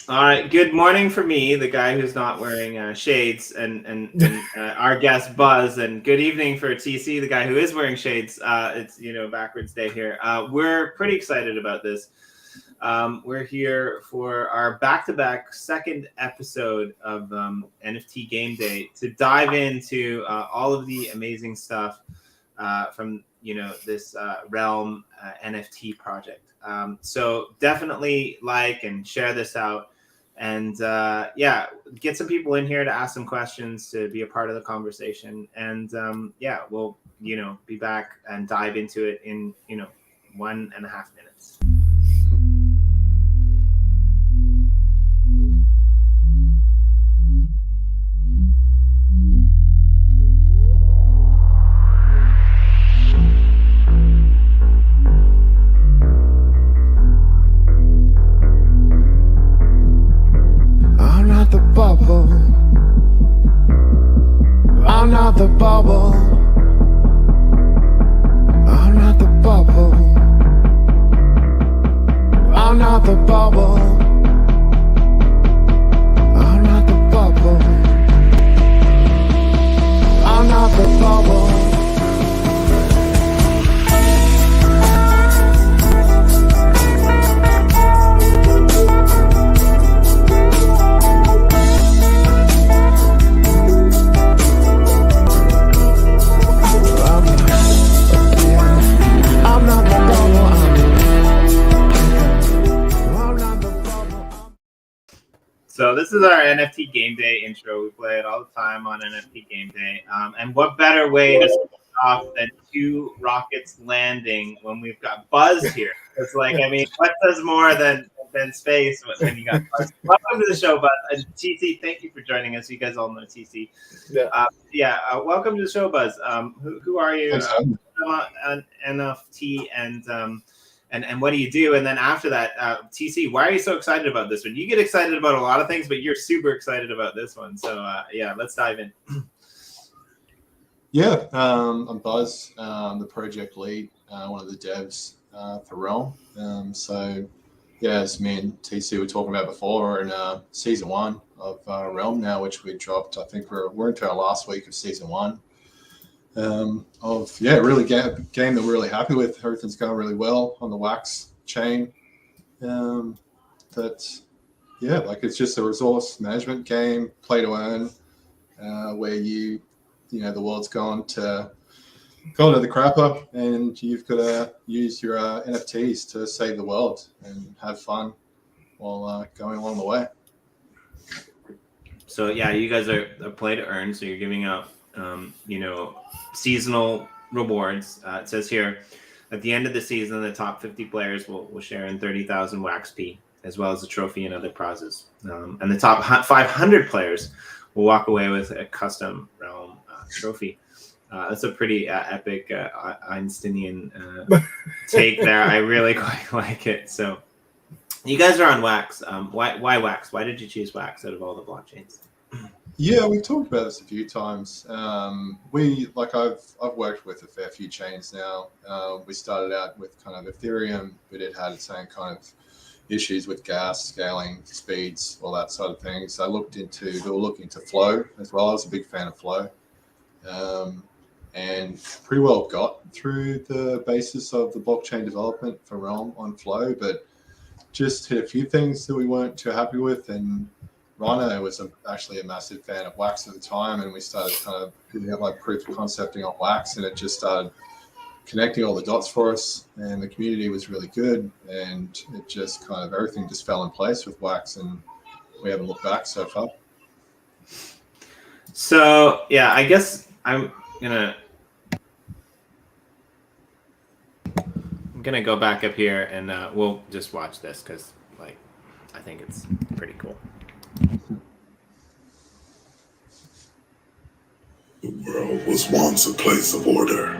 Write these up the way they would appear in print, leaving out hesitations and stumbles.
All right. Good morning for me, the guy who's not wearing shades, and our guest Buzz, and good evening for TC, the guy who is wearing shades. It's backwards day here. We're pretty excited about this. We're here for our back-to-back second episode of NFT Game Day to dive into all of the amazing stuff from this Realm NFT project. So definitely like and share this out. And get some people in here to ask some questions, to be a part of the conversation. And we'll be back and dive into it in 1.5 minutes. I'm not the bubble. I'm not the bubble. I'm not the bubble. I'm not the bubble. I'm not the bubble. I'm not the bubble. So this is our NFT Game Day intro. We play it all the time on NFT Game Day. And what better way to start off than two rockets landing when we've got Buzz here? It's like, I mean, what does more than space when you got Buzz? Welcome to the show, Buzz. And TC, thank you for joining us. You guys all know TC. Welcome to the show, Buzz. Who are you? NFT and what do you do? And then after that, TC, why are you so excited about this one? You get excited about a lot of things, but you're super excited about this one. So let's dive in. I'm Buzz. I'm the project lead, one of the devs for Realm. As me and TC were talking about before, we're in season 1 of Realm now, which we dropped. I think we're into our last week of season 1. Really game that we're really happy with. Everything's going really well on the Wax chain. It's just a resource management game, play to earn, where the world's gone to the crapper, and you've got to use your NFTs to save the world and have fun while going along the way. So you guys are play to earn. So you're giving out seasonal rewards. It says here, at the end of the season, the top 50 players will share in 30,000 Wax P, as well as a trophy and other prizes. And the top 500 players will walk away with a custom Realm trophy. That's a pretty epic Einsteinian take there. I really quite like it. So you guys are on Wax. Why Wax? Why did you choose Wax out of all the blockchains? Yeah, we've talked about this a few times. I've worked with a fair few chains now. We started out with kind of Ethereum, but it had its own kind of issues with gas, scaling, speeds, all that sort of thing. So we were looking into Flow as well. I was a big fan of Flow. And pretty well got through the basis of the blockchain development for Realm on Flow, but just hit a few things that we weren't too happy with. And Rhino was actually a massive fan of Wax at the time, and we started kind of putting out like proof of concepting on Wax, and it just started connecting all the dots for us, and the community was really good, and it just kind of everything just fell in place with Wax, and we haven't looked back so far. So I guess I'm gonna go back up here, and we'll just watch this because I think it's pretty cool. The world was once a place of order.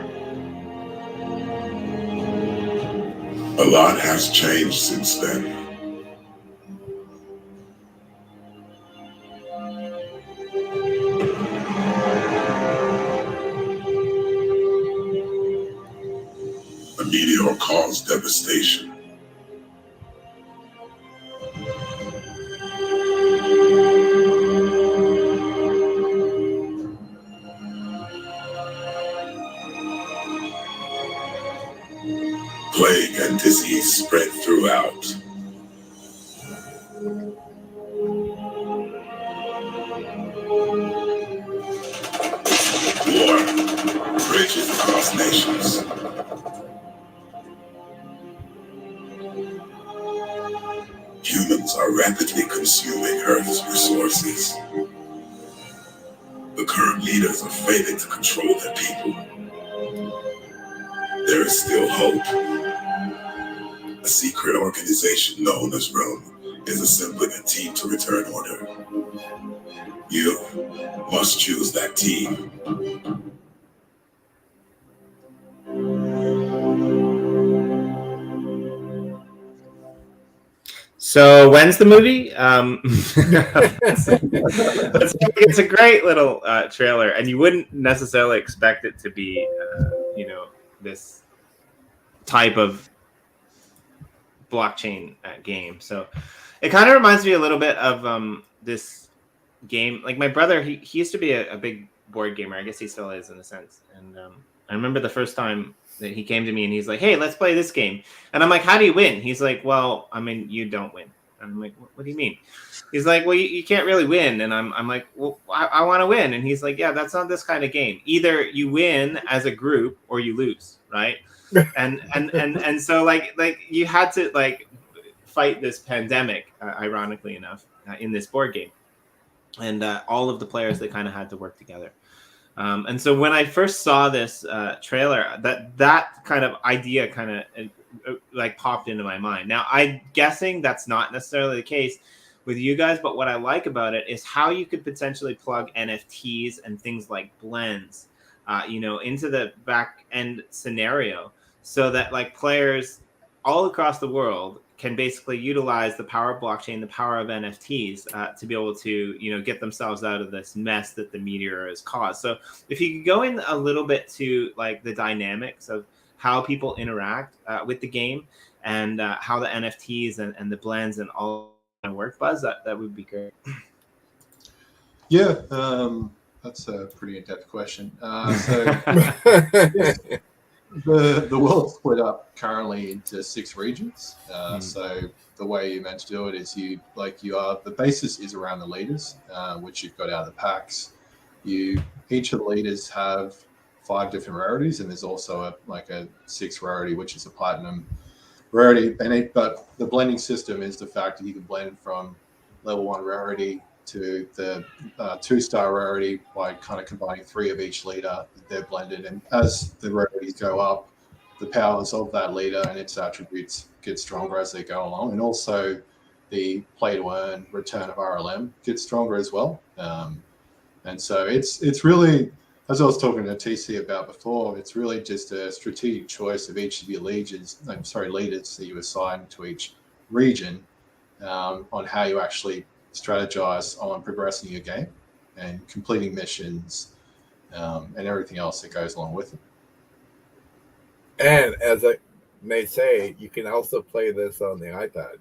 A lot has changed since then. A meteor caused devastation. spread throughout. War bridges across nations. Humans are rapidly consuming Earth's resources. The current leaders are failing to control their people. There is still hope. A secret organization known as Rome is assembling a team to return order. You must choose that team. So when's the movie? It's a great little trailer, and you wouldn't necessarily expect it to be, this type of blockchain game. So it kind of reminds me a little bit of this game. Like my brother, he used to be a big board gamer. I guess he still is in a sense. And I remember the first time that he came to me and he's like, "Hey, let's play this game." And I'm like, "How do you win?" He's like, "Well, I mean, you don't win." And I'm like, "What do you mean?" He's like, "Well, you can't really win." And I'm like, "Well, I want to win." And he's like, "Yeah, that's not this kind of game. Either you win as a group or you lose, right?" and so like you had to like fight this pandemic, ironically enough, in this board game, and all of the players, they kind of had to work together. And so when I first saw this trailer, that kind of idea kind of like popped into my mind. Now, I'm guessing that's not necessarily the case with you guys, but what I like about it is how you could potentially plug NFTs and things like blends, into the back end scenario, so that like players all across the world can basically utilize the power of blockchain, the power of NFTs, to be able to, get themselves out of this mess that the meteor has caused. So if you could go in a little bit to like the dynamics of how people interact with the game and how the NFTs and the blends and all work, Buzz, that would be great. Yeah, that's a pretty in-depth question. The world's split up currently into 6 regions. So the way you're meant to do it is the basis is around the leaders, which you've got out of the packs. Each of the leaders have 5 different rarities, and there's also a 6th rarity, which is a platinum rarity. But the blending system is the fact that you can blend from level 1 rarity to the 2-star rarity by kind of combining 3 of each leader. They're blended, and as the rarities go up, the powers of that leader and its attributes get stronger as they go along, and also the play to earn return of RLM gets stronger as well. And so it's really, as I was talking to TC about before, it's really just a strategic choice of each of your leaders that you assign to each region, on how you actually strategize on progressing your game and completing missions, and everything else that goes along with it. And as I may say, you can also play this on the iPad.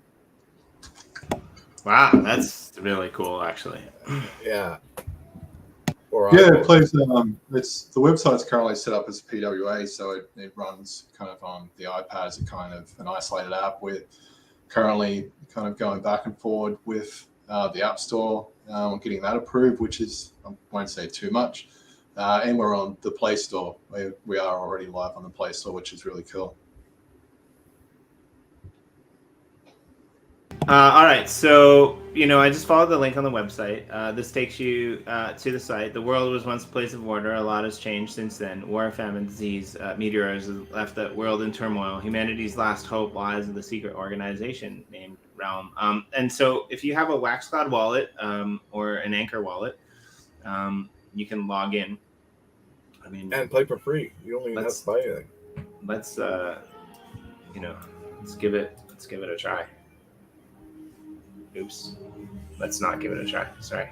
Wow, that's really cool, actually. Yeah. It plays. The website's currently set up as a PWA, so it runs kind of on the iPad as a kind of an isolated app. We're currently kind of going back and forward with the App Store, getting that approved, which is, I won't say too much. And we're on the Play Store. We are already live on the Play Store, which is really cool. All right, so I just followed the link on the website. This takes you to the site. The world was once a place of order. A lot has changed since then. War, famine, disease, meteors have left the world in turmoil. Humanity's last hope lies in the secret organization named Realm. And so, if you have a WaxCloud wallet or an Anchor wallet, you can log in. And play for free. You don't even have to buy anything. Let's give it a try. Oops. Let's not give it a try. Sorry.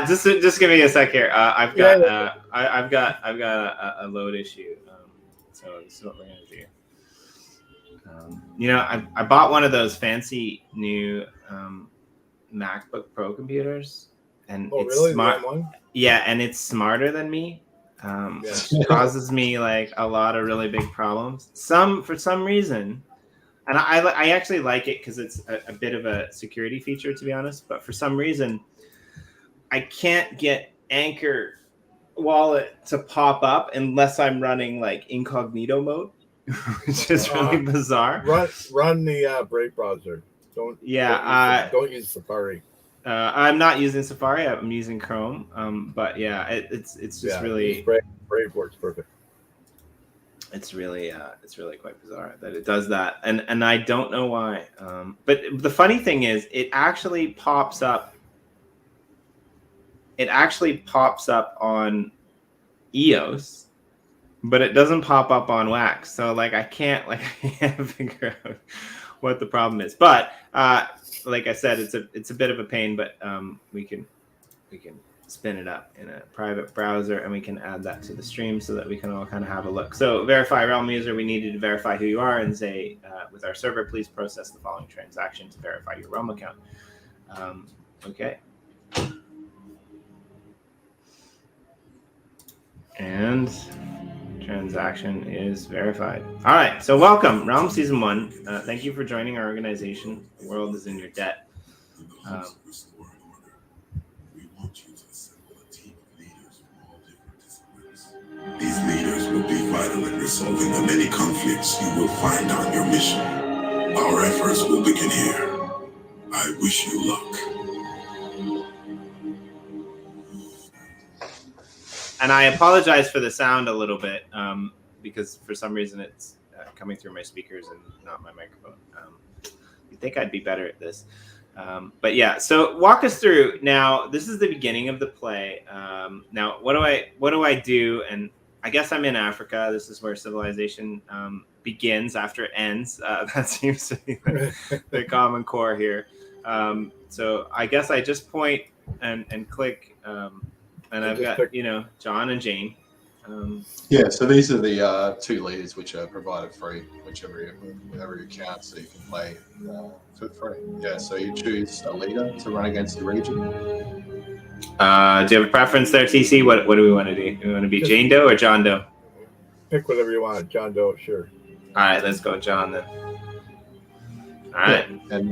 Just give me a sec here. I've got a load issue. So this is what we're gonna do. I bought one of those fancy new MacBook Pro computers, and it's really? smart. Yeah, and it's smarter than me. which causes me like a lot of really big problems. For some reason, and I actually like it because it's a bit of a security feature, to be honest. But for some reason, I can't get Anchor Wallet to pop up unless I'm running like incognito mode, which is really bizarre. Run the Brave browser. Don't use Safari. I'm not using Safari. I'm using Chrome. But yeah, it's just really Brave works perfect. It's really quite bizarre that it does that, and I don't know why. But the funny thing is, it actually pops up. It actually pops up on EOS, but it doesn't pop up on Wax. So like I can't figure out what the problem is. But like I said, it's a bit of a pain, but we can spin it up in a private browser, and we can add that to the stream so that we can all kind of have a look. So verify realm user, we needed to verify who you are and say with our server, please process the following transaction to verify your realm account. Okay. And transaction is verified. All right, so welcome, Realm Season 1. Thank you for joining our organization. The world is in your debt. We want you to assemble a team of leaders from all different disciplines. These leaders will be vital in resolving the many conflicts you will find on your mission. Our efforts will begin here. I wish you luck. And I apologize for the sound a little bit because for some reason it's coming through my speakers and not my microphone. You'd think I'd be better at this. But yeah, so walk us through. Now, this is the beginning of the play. Now, what do I do? And I guess I'm in Africa. This is where civilization begins after it ends. That seems to be the common core here. So I guess I just point and click. And I've got, John and Jane. Yeah, so these are the two leaders which are provided free, whatever you count, so you can play for free. Yeah, so you choose a leader to run against the region. Do you have a preference there, TC? What do we want to do? Do we want to be Jane Doe or John Doe? Pick whatever you want. John Doe, sure. All right, let's go John then. All right. Yeah, and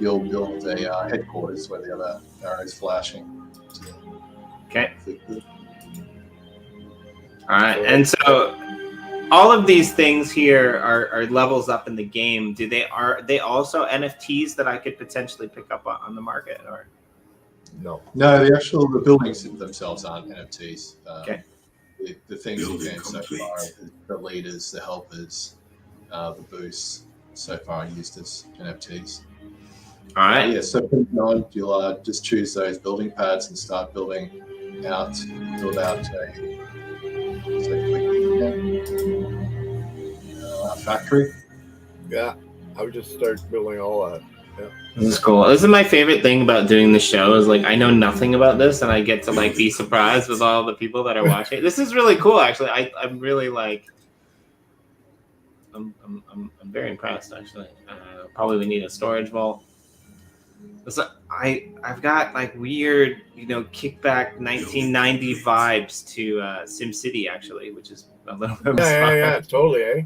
you'll build a headquarters where the other arrow's flashing. Okay. All right, and so all of these things here are levels up in the game. Are they also NFTs that I could potentially pick up on the market, or no? No, the buildings themselves aren't NFTs. Okay. The things you gain so far, the leaders, the helpers, the boosts so far are used as NFTs. All right. Yeah. So from now on, you'll just choose those building pads and start build out a factory. Yeah, I would just start building all that. Yeah. This is cool. This is my favorite thing about doing the show is like I know nothing about this and I get to like be surprised with all the people that are watching. This is really cool, actually. I'm really like I'm very impressed, actually. Probably we need a storage vault. So I've got like weird, kickback 1990 vibes to SimCity, actually, which is a little bit bizarre. Yeah, totally, eh?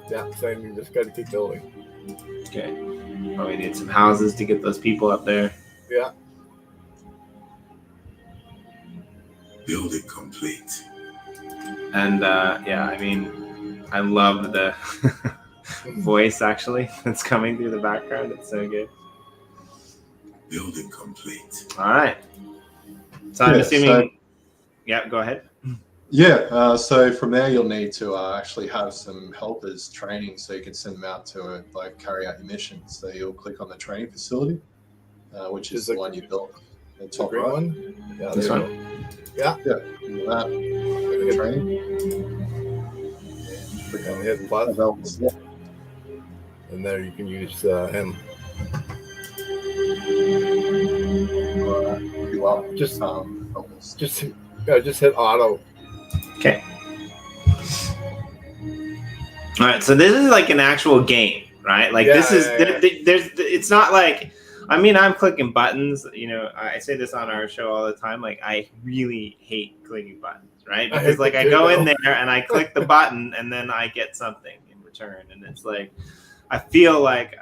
Yeah. Same. You just got to keep building. Okay. Probably need some houses to get those people up there. Yeah. Building complete. And I mean, I love the voice actually that's coming through the background. It's so good. Building complete. All right. So I'm assuming. Yeah, go ahead. Yeah. So from there, you'll need to actually have some helpers training, so you can send them out to carry out your mission. So you'll click on the training facility, which is the one you built. The top right one. Yeah, this one. Yeah. That. Training. Click on hit plus. And there you can use him. Just hit auto. Okay. All right. So this is like an actual game, right? Like this is there's. It's not like I mean, I'm clicking buttons. You know, I say this on our show all the time. Like, I really hate clicking buttons, right? Because like I go in there and I click the button and then I get something in return, and it's like I feel like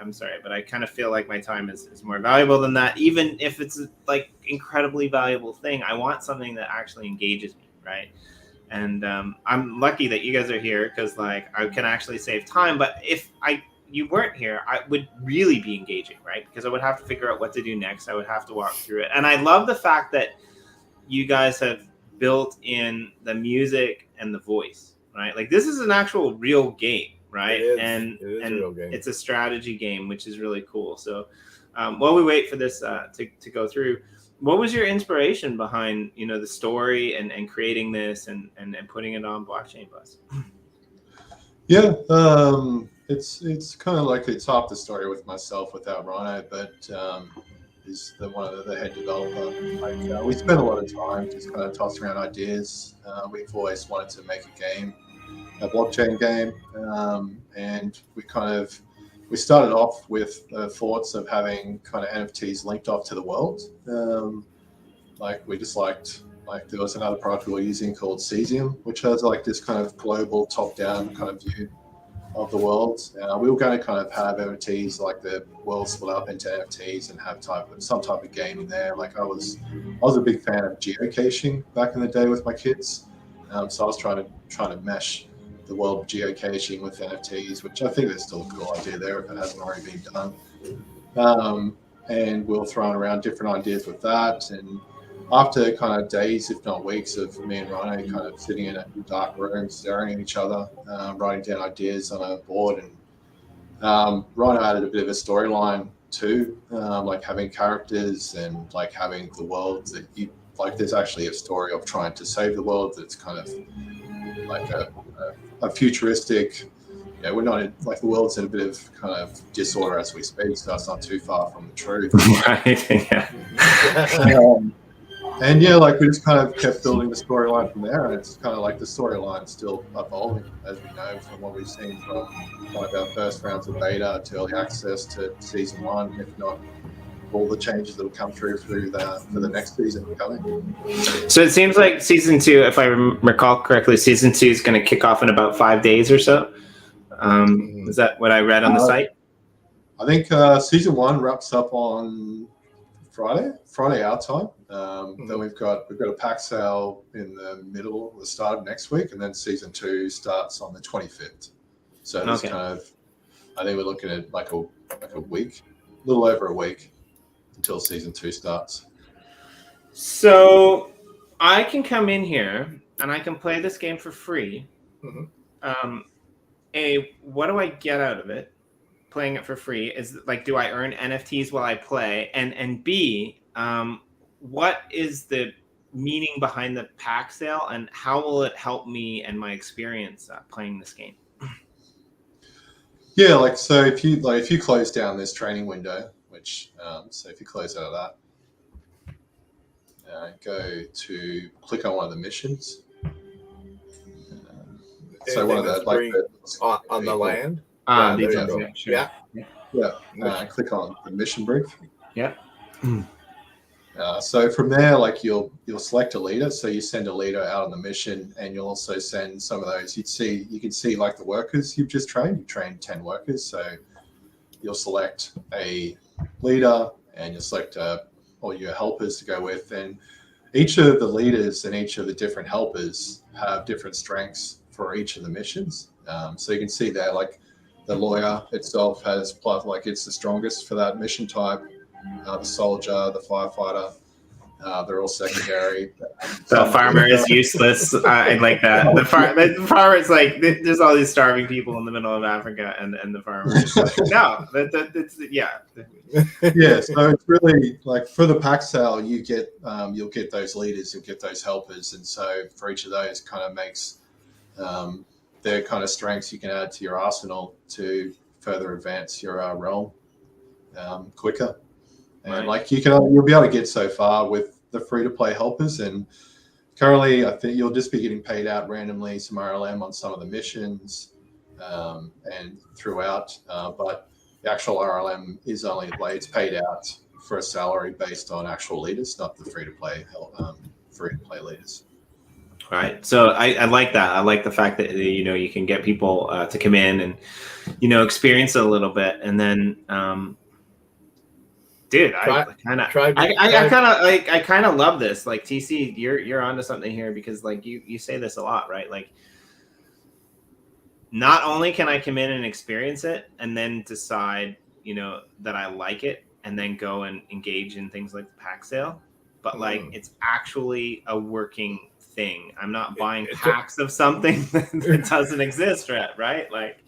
I'm sorry, but I kind of feel like my time is more valuable than that. Even if it's like incredibly valuable thing, I want something that actually engages me, right? And I'm lucky that you guys are here because like I can actually save time. But if you weren't here, I would really be engaging, right? Because I would have to figure out what to do next. I would have to walk through it. And I love the fact that you guys have built in the music and the voice, right? Like this is an actual real game, right? It is. And It is a real game. It's a strategy game, which is really cool. So while we wait for this to go through, what was your inspiration behind, you know, the story and creating this and putting it on Blockchain Buzz? Yeah, it's kind of like it's half the story with myself without Rhino, but he's one of the head developer. Like we spent a lot of time just kind of tossing around ideas. We've always wanted to make a game, a blockchain game, and we started off with thoughts of having kind of NFTs linked off to the world. Like we just liked, like there was another product we were using called Cesium, which has like this kind of global top-down kind of view of the world. We were going to kind of have NFTs, like the world split up into NFTs and have some type of game in there. Like I was a big fan of geocaching back in the day with my kids. So I was trying to mesh the world of geocaching with NFTs, which I think there's still a cool idea there if it hasn't already been done. And we were throwing around different ideas with that. And after kind of days, if not weeks, of me and Rhino kind of sitting in a dark room, staring at each other, writing down ideas on a board, and Rhino added a bit of a storyline too, like having characters and like having the world that you like. There's actually a story of trying to save the world that's kind of like a futuristic. Yeah, we're not in, like the world's in a bit of kind of disorder as we speak, so it's not too far from the truth. Right. Yeah. And yeah, like we just kind of kept building the storyline from there, and it's kind of like the storyline's still evolving, as we know from what we've seen from one of our first rounds of beta to early access to season 1, if not all the changes that will come through for the next season coming. So it seems like season 2, if I recall correctly, season 2 is going to kick off in about 5 days or so. Is that what I read on the site? I think season 1 wraps up on Friday our time. Then we've got a pack sale in the start of next week, and then season 2 starts on the 25th. So it's kind of, I think we're looking at like a week, a little over a week until season 2 starts. So I can come in here and I can play this game for free. What do I get out of it? Playing it for free is like, do I earn NFTs while I play? And B, what is the meaning behind the pack sale, and how will it help me and my experience playing this game? Yeah, like so if you close down this training window, which so if you close out of that, go to click on one of the missions. So one of the like on the land. Click on the mission brief. Yeah. So from there, like you'll select a leader. So you send a leader out on the mission, and you'll also send some of those. You can see like the workers you've just trained. You trained 10 workers, so you'll select a leader, and you'll select all your helpers to go with. And each of the leaders and each of the different helpers have different strengths for each of the missions. So you can see there, like the lawyer itself has plus, like it's the strongest for that mission type. The soldier, the firefighter, they're all secondary. The farmer is useless. I like that. The farmer is like, there's all these starving people in the middle of Africa, and the farmer is like, no, that's yeah. Yeah, so it's really like for the pack sale, you'll get those leaders, you'll get those helpers, and so for each of those kind of makes their kind of strengths you can add to your arsenal to further advance your realm quicker. And like you'll be able to get so far with the free-to-play helpers, and currently I think you'll just be getting paid out randomly some RLM on some of the missions and throughout. But the actual RLM is only it's paid out for a salary based on actual leaders, not the free to play leaders. Right. So I like that. I like the fact that you can get people to come in and experience it a little bit, and then dude, I kind of love this. Like TC, you're onto something here, because like you say this a lot, right? Like, not only can I come in and experience it and then decide, that I like it, and then go and engage in things like the pack sale, but like it's actually a working thing. I'm not buying packs of something that doesn't exist, right? Like,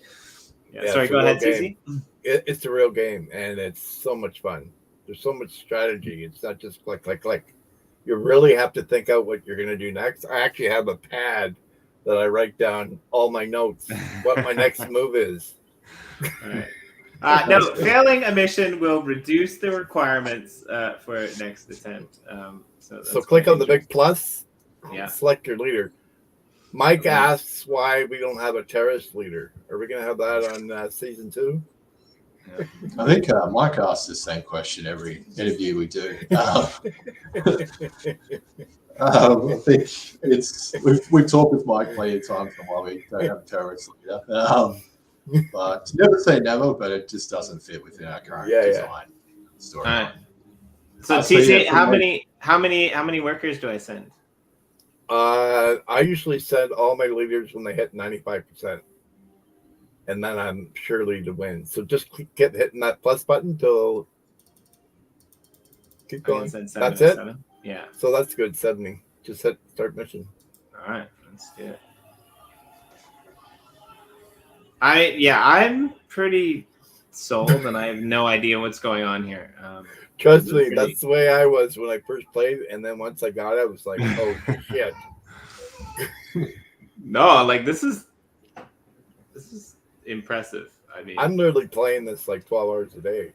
sorry, go ahead, TC. It's a real game, and it's so much fun. There's so much strategy. It's not just click. You really have to think out what you're going to do next. I actually have a pad that I write down all my notes, what my next move is. All right. No, failing a mission will reduce the requirements for next attempt. So click on the big plus. Yeah. Select your leader. Mike asks why we don't have a terrorist leader. Are we going to have that on season 2? Yeah. I think Mike asks the same question every interview we do. I think we've talked with Mike plenty of times on why we don't have a terrorist leader. But never say never, but it just doesn't fit within our current design story. So TC, how many workers do I send? I usually send all my leaders when they hit 95%. And then I'm surely to win. So just keep hitting that plus button till keep going. That's it. 7. Yeah. So that's good. 70. Just hit start mission. All right, let's do it. I'm pretty sold, and I have no idea what's going on here. Trust me, that's the way I was when I first played, and then once I got it, I was like, oh shit. No, like this is impressive. I mean, I'm literally playing this like 12 hours a day.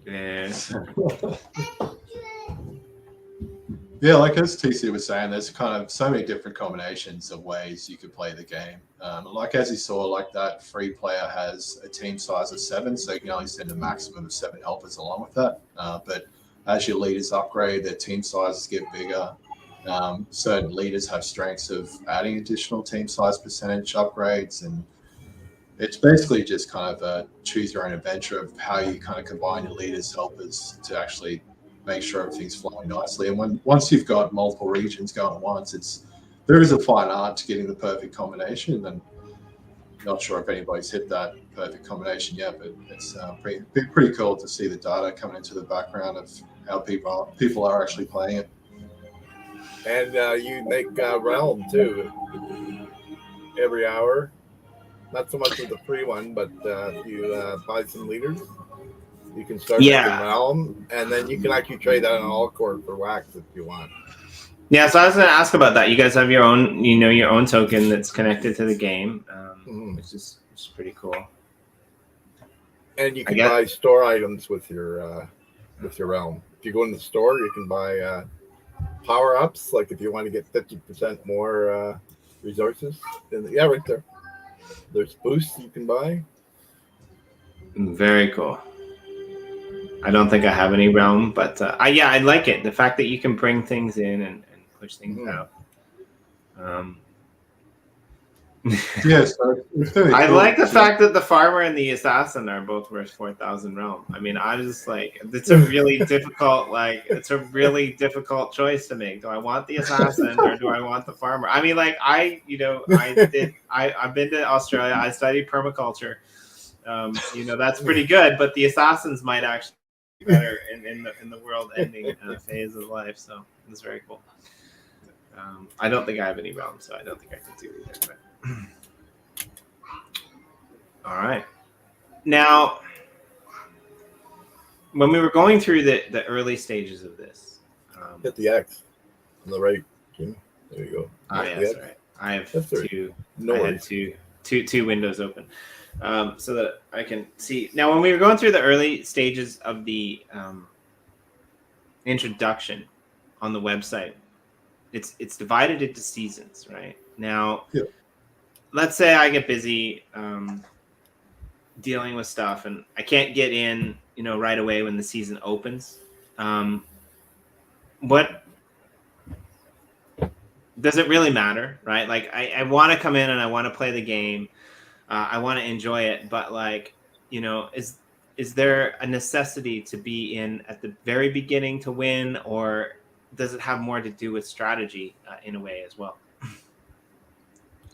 Yeah. Yeah, like as TC was saying, there's kind of so many different combinations of ways you could play the game. Like as you saw, like that free player has a team size of 7, so you can only send a maximum of 7 helpers along with that. But as your leaders upgrade, their team sizes get bigger. Certain leaders have strengths of adding additional team size percentage upgrades, and it's basically just kind of a choose your own adventure of how you kind of combine your leaders, helpers to actually make sure everything's flowing nicely. And once you've got multiple regions going at once, there is a fine art to getting the perfect combination. And not sure if anybody's hit that perfect combination yet, but it's pretty cool to see the data coming into the background of how people are actually playing it. And you make realm too every hour. Not so much with the free one, but if you buy some leaders, you can start making realm, and then you can actually trade that on all core for wax if you want. Yeah, so I was going to ask about that. You guys have your own, your own token that's connected to the game, which is pretty cool. And you can buy store items with your realm. If you go in the store, you can buy power ups. Like if you want to get 50% more resources, right there. There's boosts you can buy. Very cool. I don't think I have any realm, but I like it. The fact that you can bring things in and push things out. Yes, I like the fact that the farmer and the assassin are both worth 4,000 realm. I mean, I was just like, it's a really difficult choice to make. Do I want the assassin or do I want the farmer? I mean, like I've been to Australia. I studied permaculture. That's pretty good, but the assassins might actually be better in the world ending phase of life. So it's very cool. I don't think I have any realm, so I don't think I can do either. But all right. Now, when we were going through the early stages of this, hit the X on the right. There you go. That's right. I have two windows open, so that I can see. Now, when we were going through the early stages of the introduction on the website, it's divided into seasons, right? Now, let's say I get busy dealing with stuff, and I can't get in, right away when the season opens. What does it really matter, right? Like I want to come in and I want to play the game. I want to enjoy it, but like, is there a necessity to be in at the very beginning to win, or does it have more to do with strategy in a way as well?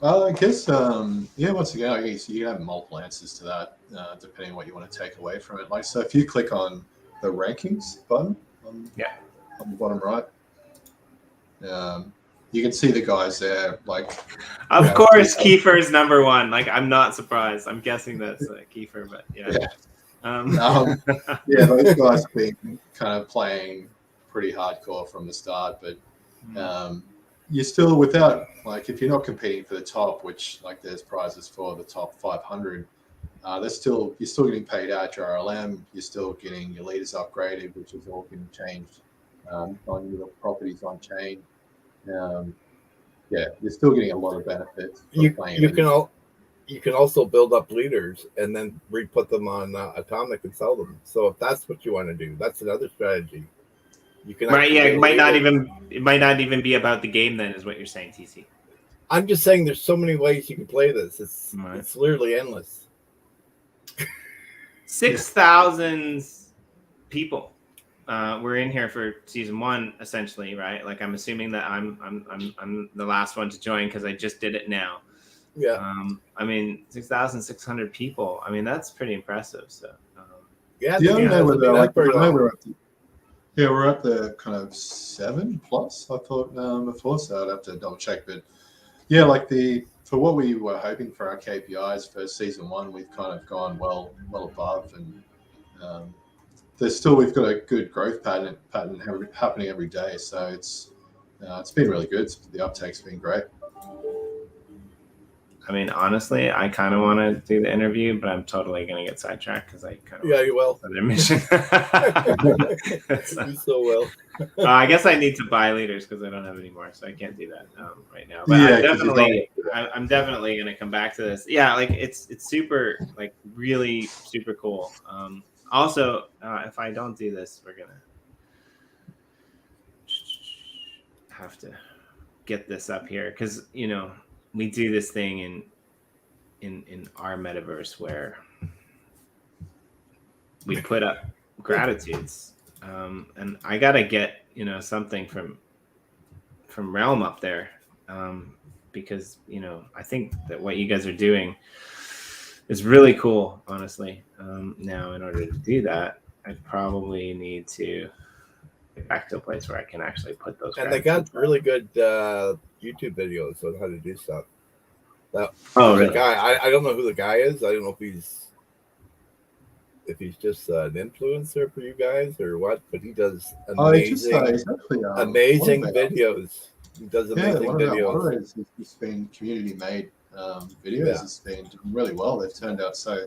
I guess, once again, I guess you can have multiple answers to that, depending on what you want to take away from it. Like, so if you click on the rankings button on the bottom right, you can see the guys there. Like, of course, Kiefer is number one. Like, I'm not surprised. I'm guessing that's Kiefer, but yeah. Those guys have been kind of playing pretty hardcore from the start, but you're still without, like, if you're not competing for the top, which like there's prizes for the top 500, you're still getting paid out your RLM, you're still getting your leaders upgraded, which is all getting changed on your properties on chain. You're still getting a lot of benefits. You can also build up leaders and then re-put them on Atomic and sell them. So if that's what you want to do, that's another strategy. You can it might not even be about the game then, is what you're saying, TC. I'm just saying there's so many ways you can play this. It's literally endless. 6,000 people were in here for season 1, essentially, right? Like, I'm assuming that I'm the last one to join because I just did it now. Yeah. 6,600 people. I mean, that's pretty impressive. So. We're at the kind of 7+ I thought before, so I'd have to double check. But for what we were hoping for our KPIs for season 1, we've kind of gone well above, and we've got a good growth pattern happening every day. So it's been really good. The uptake's been great. I mean, honestly, I kind of want to do the interview, but I'm totally going to get sidetracked because I kind of you will. Their mission. You so will. I guess I need to buy leaders because I don't have any more, so I can't do that right now. But I'm definitely going to come back to this. Yeah, like it's super, like really super cool. Also, if I don't do this, we're gonna have to get this up here because we do this thing in our metaverse where we put up gratitudes, and I gotta get something from Realm up there, because I think that what you guys are doing is really cool, honestly. Now, in order to do that, I probably need to get back to a place where I can actually put those. And they got really good YouTube videos on how to do stuff. Really? Guy, I don't know who the guy is. I don't know if he's just an influencer for you guys or what, but he does amazing videos. He does amazing videos. It's been community made videos. Yeah. It's been doing really well. They've turned out so.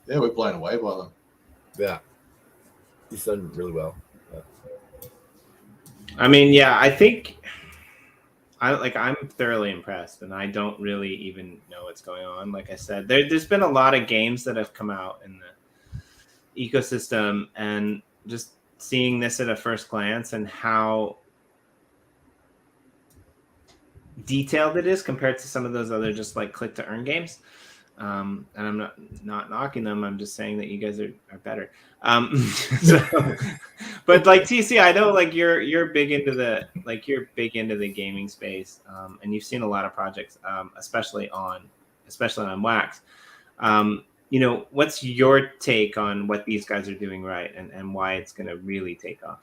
Yeah, we're blown away by them. Yeah, he's done really well. Yeah. I mean, yeah, I think I'm thoroughly impressed, and I don't really even know what's going on. Like I said, there's been a lot of games that have come out in the ecosystem, and just seeing this at a first glance and how detailed it is compared to some of those other just like click to earn games. And I'm not knocking them. I'm just saying that you guys are better. But like TC, I know like you're big into the gaming space, and you've seen a lot of projects, especially on Wax. What's your take on what these guys are doing right, and why it's going to really take off?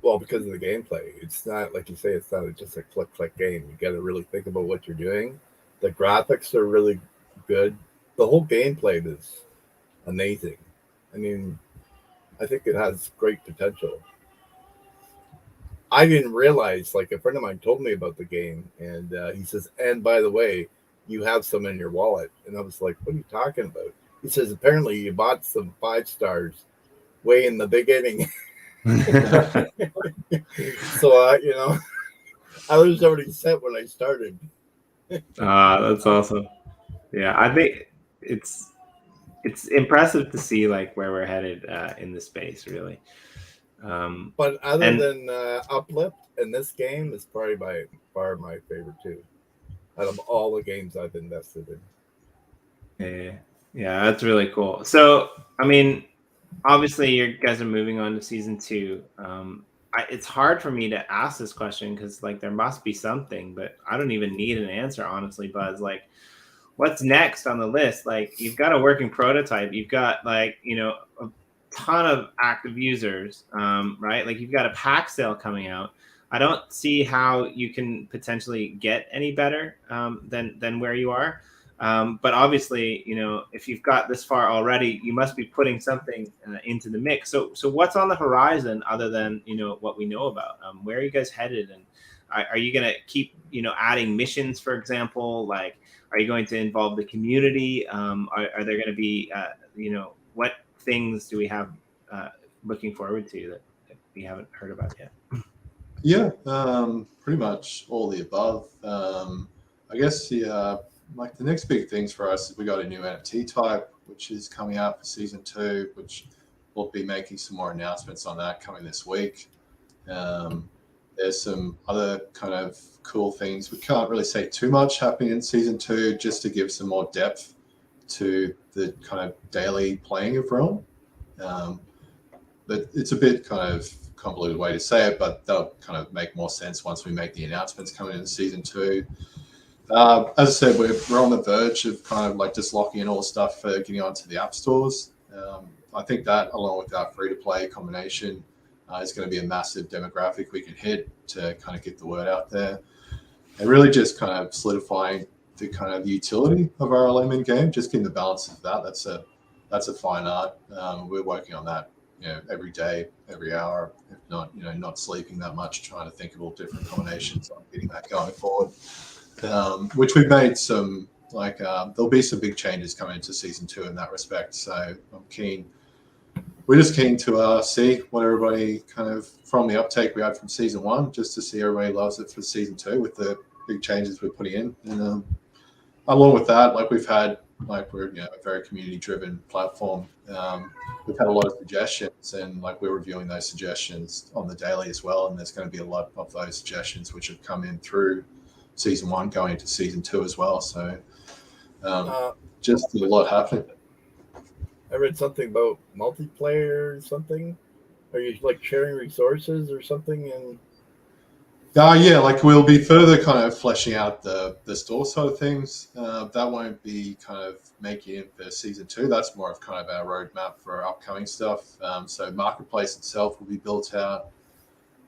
Well, because of the gameplay. It's not, like you say, it's not just a click game. You got to really think about what you're doing. The graphics are really good. The whole gameplay is amazing. I mean, I think it has great potential. I didn't realize, like a friend of mine told me about the game, and he says, and by the way, you have some in your wallet. And I was like, what are you talking about? He says, apparently you bought some 5 stars way in the beginning. So, I was already set when I started. That's awesome. Yeah, I think it's impressive to see like where we're headed in the space, really. But other and- than Uplift, and this game is probably by far my favorite too, out of all the games I've invested in. Yeah, that's really cool. So, I mean, obviously, you guys are moving on to season 2. It's hard for me to ask this question because, like, there must be something, but I don't even need an answer, honestly, Buzz. Like, what's next on the list? Like, you've got a working prototype. You've got, like, you know, a ton of active users, right? Like, you've got a pack sale coming out. I don't see how you can potentially get any better than where you are. But obviously, you know, if you've got this far already, you must be putting something into the mix. So what's on the horizon other than, you know, what we know about? Where are you guys headed? And are you going to keep, you know, adding missions, for example? Like, are you going to involve the community? Are there going to be, you know, what things do we have looking forward to that we haven't heard about yet? Yeah, pretty much all the above. I guess like the next big things for us is we got a new NFT type, which is coming out for season 2, which we'll be making some more announcements on that coming this week. There's some other kind of cool things. We can't really say too much happening in season 2, just to give some more depth to the kind of daily playing of Realm. But it's a bit kind of convoluted way to say it, but that'll kind of make more sense once we make the announcements coming in season 2. As I said, we're on the verge of kind of like just locking in all the stuff for getting onto the app stores. I think that, along with our free-to-play combination, is going to be a massive demographic we can hit to kind of get the word out there, and really just kind of solidifying the kind of utility of our LM game, just getting the balance of that. That's a fine art. We're working on that, you know, every day, every hour, if not, you know, not sleeping that much, trying to think of all different combinations on getting that going forward. Which we've made some, like, there'll be some big changes coming into season 2 in that respect. So we're just keen to see what everybody kind of, from the uptake we had from season 1, just to see everybody loves it for season 2 with the big changes we're putting in. And along with that, like we've had, like we're, you know, a very community-driven platform. We've had a lot of suggestions, and like we're reviewing those suggestions on the daily as well. And there's going to be a lot of those suggestions which have come in through season 1 going into season 2 as well. So just a lot happening. I read something about multiplayer or something. Are you like sharing resources or something? And yeah, like we'll be further kind of fleshing out the store side of things. That won't be kind of making it for season 2. That's more of kind of our roadmap for our upcoming stuff. So marketplace itself will be built out.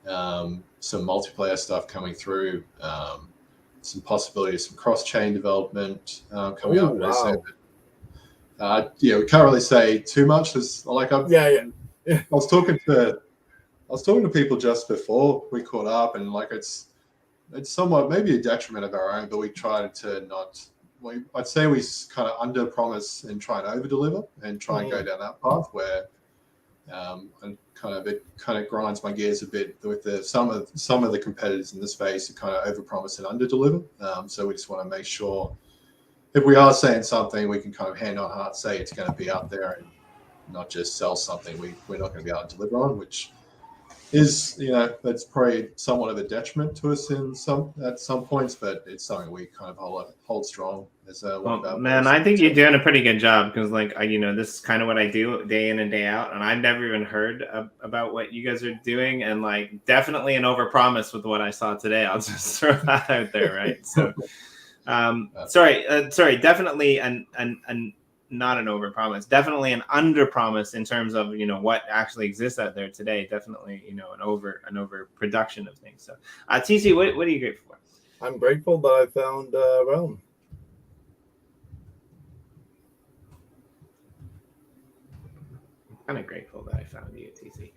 Some multiplayer stuff coming through. Some possibilities, some cross-chain development coming up. Wow. Yeah, we can't really say too much. Like I was talking to people just before we caught up, and like it's somewhat maybe a detriment of our own, but we tried to not. I'd say we kind of under promise and try and over deliver, and try and go down that path where, and it kind of grinds my gears a bit with some of the competitors in the space who kind of over promise and under deliver. So we just want to make sure, if we are saying something, we can kind of hand on heart say it's going to be out there, and not just sell something we're not going to be able to deliver on, which is, you know, that's probably somewhat of a detriment to us at some points, but it's something we kind of hold strong as one of our man, I think you're doing a pretty good job, because like you know, this is kind of what I do day in and day out, and I've never even heard about what you guys are doing, and like definitely an overpromise with what I saw today. I'll just throw that out there, right? So sorry, definitely and not an overpromise, definitely an underpromise in terms of, you know, what actually exists out there today. Definitely, you know, an over production of things. So TC, what are you grateful for? I'm grateful that I found Realm. I'm kind of grateful that I found you, TC.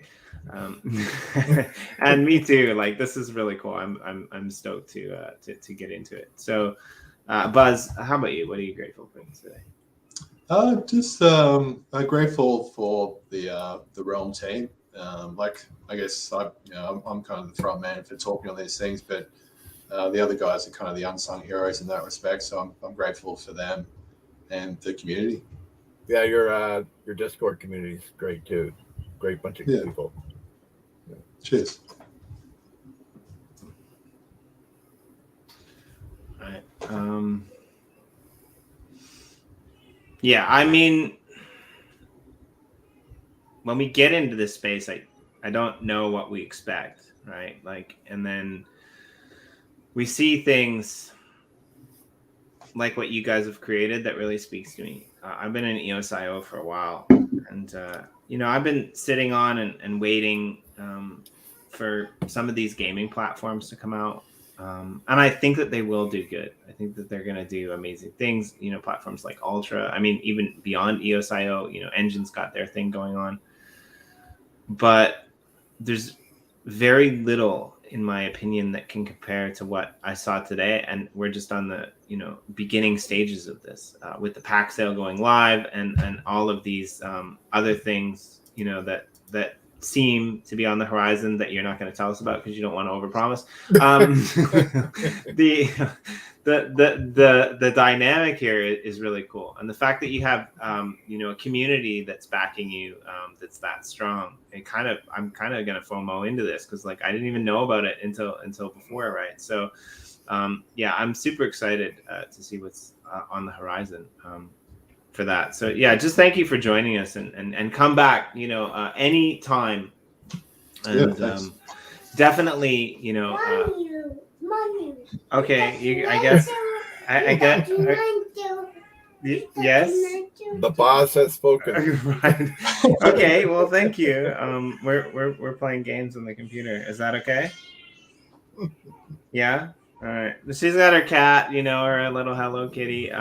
And me too. Like, this is really cool. I'm stoked to get into it. So Buzz, how about you? What are you grateful for today? Just grateful for the Realm team. Like, I guess I'm kind of the front man for talking on these things, but the other guys are kind of the unsung heroes in that respect. So I'm grateful for them and the community. Yeah, your Discord community is great too. Great bunch of Yeah. people. Cheers. All right. Yeah, I mean, when we get into this space, I don't know what we expect, right? Like, and then we see things like what you guys have created that really speaks to me. I've been in EOS.io for a while, and I've been sitting on and waiting for some of these gaming platforms to come out, and I think that they will do good. I think that they're going to do amazing things. Platforms like Ultra. I mean, even beyond EOS.io, Engine's got their thing going on, but there's very little, in my opinion, that can compare to what I saw today. And we're just on the beginning stages of this, with the pack sale going live and all of these other things that seem to be on the horizon that you're not going to tell us about because you don't want to overpromise. The dynamic here is really cool, and the fact that you have a community that's backing you, that's that strong. I'm kind of gonna FOMO into this because I didn't even know about it until before, right? So I'm super excited to see what's on the horizon for that. So yeah, just thank you for joining us and come back any time, and definitely okay, I guess I get yes. The boss has spoken. Right. Okay. Well, thank you. We're playing games on the computer. Is that okay? Yeah. All right. She's got her cat, her little Hello Kitty.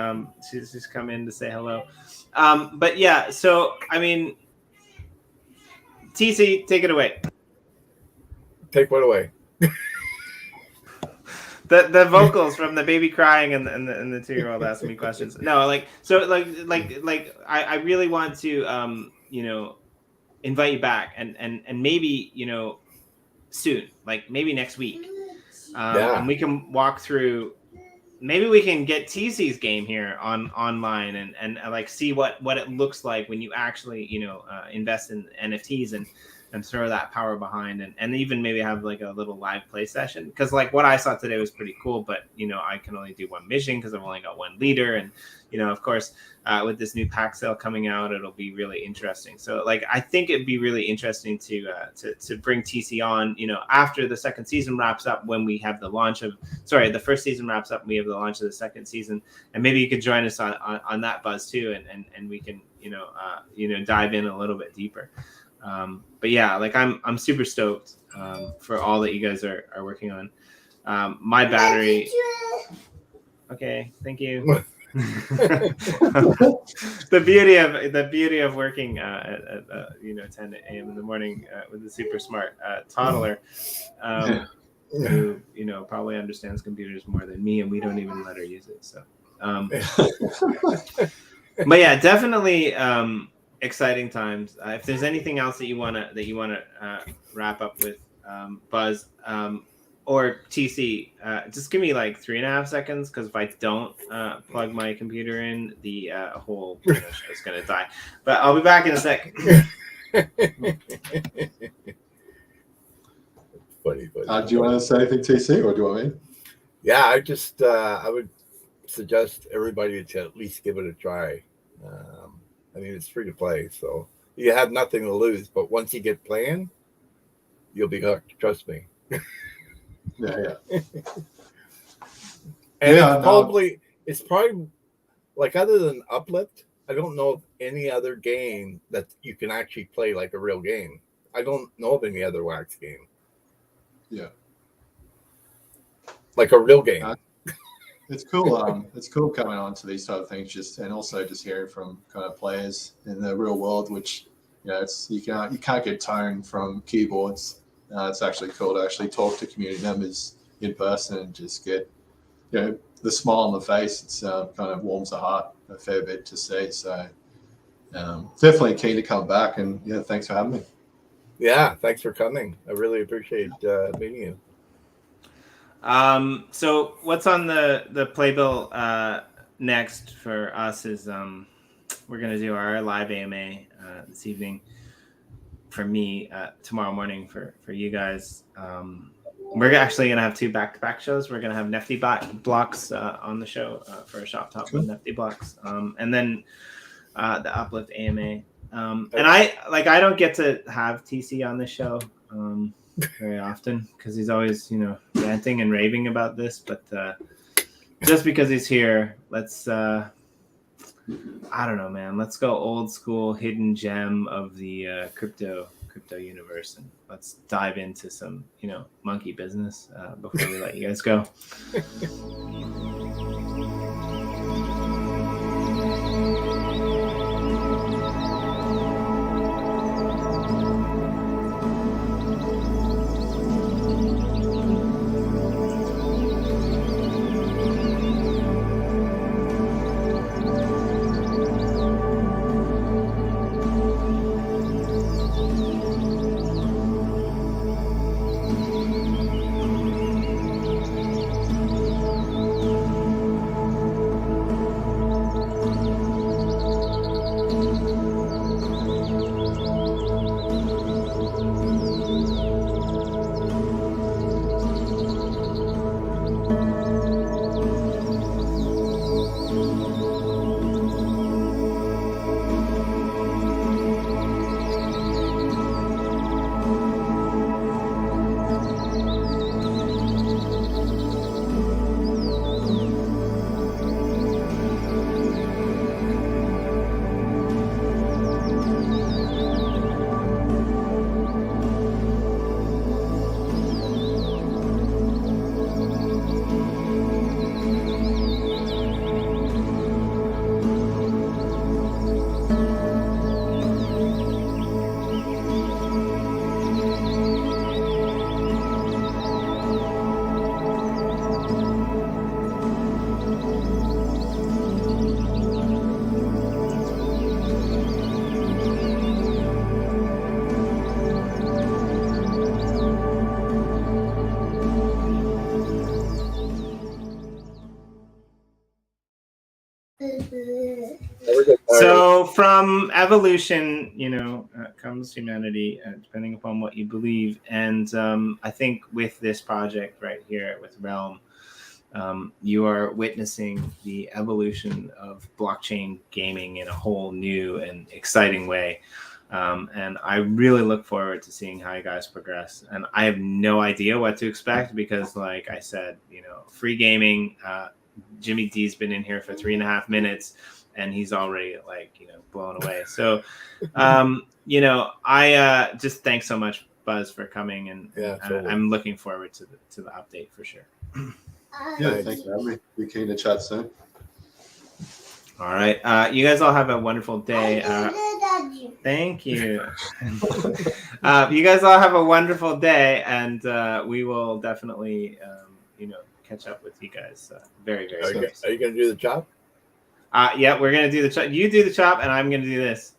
She's just come in to say hello. But yeah. So I mean, TC, take it away. Take what away? The vocals from the baby crying and the 2-year-old asking me questions. No, I really want to invite you back and maybe soon, maybe next week, and we can walk through. Maybe we can get TC's game here online and see what it looks like when you actually invest in NFTs and throw that power behind and even maybe have a little live play session, because what I saw today was pretty cool, but I can only do one mission because I've only got one leader, and of course with this new pack sale coming out, it'll be really interesting. So I think it'd be really interesting to bring TC on after the second season wraps up, when we have the first season wraps up and we have the launch of the second season, and maybe you could join us on that buzz too, and we can dive in a little bit deeper. But yeah, I'm super stoked for all that you guys are working on. My battery. Okay, thank you. the beauty of working at 10 a.m. in the morning with a super smart toddler, who probably understands computers more than me, and we don't even let her use it. So, but yeah, definitely. Exciting times. If there's anything else that you wanna wrap up with, Buzz, or TC, just give me 3.5 seconds, because if I don't plug my computer in, the whole show is gonna die. But I'll be back in a sec. Funny. Do you want to say anything, TC, or do you want me? Yeah, I would suggest everybody to at least give it a try. I mean, it's free to play, so you have nothing to lose. But once you get playing, you'll be hooked. Trust me. Yeah. And it's probably other than Uplift, I don't know of any other game that you can actually play like a real game. I don't know of any other wax game. Yeah. Like a real game. It's cool. It's cool coming on to these type of things, and also just hearing from kind of players in the real world, which you can't get tone from keyboards. It's actually cool to actually talk to community members in person and just get the smile on the face. It's kind of warms the heart a fair bit to see. So definitely keen to come back, and thanks for having me. Yeah, thanks for coming. I really appreciate meeting you. So what's on the playbill next for us is we're gonna do our live AMA this evening for me, tomorrow morning for you guys. We're actually gonna have 2 back-to-back shows. We're gonna have Nifty Blocks on the show for a shop top with Nifty Blocks, and then the Uplift AMA. And I don't get to have TC on the show very often because he's always, ranting and raving about this. But just because he's here, let's I don't know, man. Let's go old school hidden gem of the crypto universe, and let's dive into some monkey business before we let you guys go. So from evolution, comes humanity, depending upon what you believe. And I think with this project right here with Realm, you are witnessing the evolution of blockchain gaming in a whole new and exciting way. And I really look forward to seeing how you guys progress. And I have no idea what to expect because, like I said, free gaming, Jimmy D's been in here for 3.5 minutes. And he's already blown away. So, I just thanks so much, Buzz, for coming, and I'm looking forward to the update for sure. Yeah, thanks for having me. Be keen to chat soon. All right, you guys all have a wonderful day. Thank you. You guys all have a wonderful day, and we will definitely, catch up with you guys very, very soon. Are you gonna do the chop? Yeah, we're gonna do the chop. You do the chop, and I'm gonna do this.